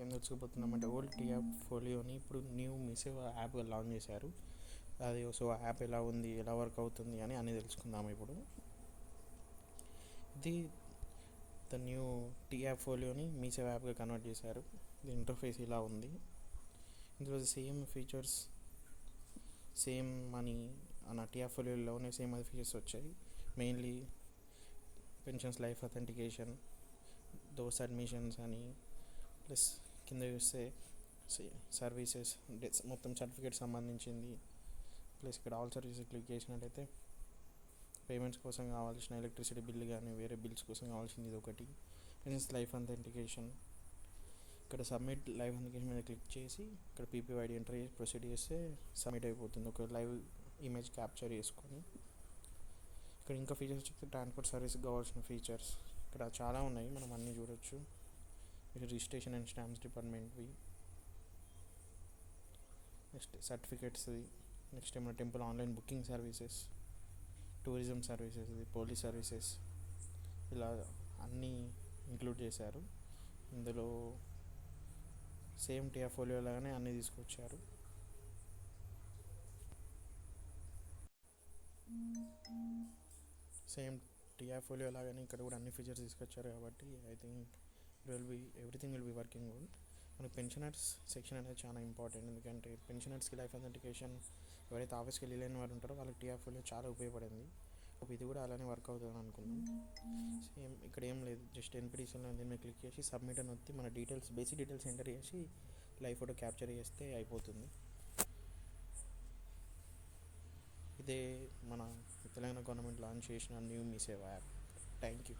ఏం తెలుసుకోబోతున్నామంటే old tea app ఫోలియోని ఇప్పుడు new MeeSeva app launch చేశారు. అది సో ఆ యాప్ ఎలా ఉంది, ఎలా వర్క్ అవుతుంది అని అన్నీ తెలుసుకుందాం. ఇప్పుడు ఇది ద న్యూ టీ యాప్ ఫోలియోని మీసేవ యాప్గా కన్వర్ట్ చేశారు. దీని ఇంటర్ఫేస్ ఇలా ఉంది. ఇందులో సేమ్ ఫీచర్స్ సేమ్ మనీ అన్న టీ యాప్ ఫోలియోలోనే సేమ్ అది ఫీచర్స్ వచ్చాయి. Mainly pensions, life authentication, those admissions అని, ప్లస్ కింద చూస్తే సర్వీసెస్ మొత్తం సర్టిఫికేట్ సంబంధించింది. ప్లస్ ఇక్కడ ఆల్ సర్వీసెస్ క్లిక్ చేసినట్టయితే పేమెంట్స్ కోసం కావాల్సిన ఎలక్ట్రిసిటీ బిల్లు కానీ వేరే బిల్స్ కోసం కావాల్సింది ఇది ఒకటి. పెన్షన్స్ లైఫ్ అథెంటికేషన్, ఇక్కడ సబ్మిట్ లైవ్ అథెంటికేషన్ మీద క్లిక్ చేసి ఇక్కడ పీపీవైడి ఎంటర్ చేసి ప్రొసీడ్ చేస్తే సబ్మిట్ అయిపోతుంది ఒక లైవ్ ఇమేజ్ క్యాప్చర్ చేసుకొని. ఇక్కడ ఇంకా ఫీచర్స్ చెప్తే ట్రాన్స్పోర్ట్ సర్వీస్కి కావాల్సిన ఫీచర్స్ ఇక్కడ చాలా ఉన్నాయి, మనం అన్నీ చూడొచ్చు. ఇక్కడ రిజిస్ట్రేషన్ అండ్ స్టాంప్స్ డిపార్ట్మెంట్వి, నెక్స్ట్ సర్టిఫికేట్స్ది, నెక్స్ట్ ఏమైనా temple online booking services, tourism services, police services, ఇలా అన్నీ ఇంక్లూడ్ చేశారు. ఇందులో సేమ్ టీఆర్ ఫోలియో లాగానే అన్నీ తీసుకొచ్చారు. సేమ్ టీఆర్ ఫోలియో లాగానే ఇక్కడ కూడా అన్ని ఫీచర్స్ తీసుకొచ్చారు కాబట్టి I think everything will be working good. మనకు పెన్షనర్స్ సెక్షన్ అనేది చాలా ఇంపార్టెంట్, ఎందుకంటే పెన్షనర్స్కి లైఫ్ అథెంటికేషన్ ఎవరైతే ఆఫీస్కి వెళ్ళలేని వారు ఉంటారో వాళ్ళకి టీఆర్ ఫోలియో చాలా ఉపయోగపడింది. ఇది కూడా అలానే వర్క్ అవుతుంది అనుకుందాం. సేమ్ ఇక్కడ ఏం లేదు, జస్ట్ ఎన్పిటిషన్లో దీని మీద క్లిక్ చేసి సబ్మిట్ అని వస్తే మన డీటెయిల్స్ బేసిక్ డీటెయిల్స్ ఎంటర్ చేసి లైవ్ ఫోటో క్యాప్చర్ చేస్తే అయిపోతుంది. ఇదే మన తెలంగాణ గవర్నమెంట్ లాంచ్ చేసిన new MeeSeva app. Thank you.